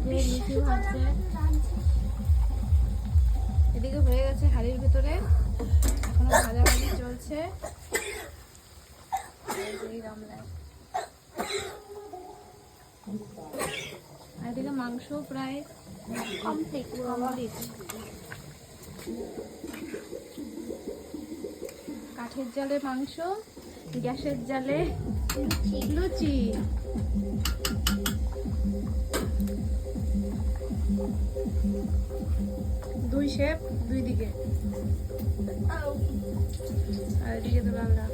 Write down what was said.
লুচি ভাজছে, এদিকে হয়ে গেছে হাড়ির ভিতরে, এখনো ভাজাভাজি চলছে। এই গামলায় আর এদিকে মাংস প্রায় কমপ্লিট। কাঠের জালে মাংস, গ্যাসের জালে লুচি। দুই শেপ দুই দিকে, আর এদিকে তো রান্না।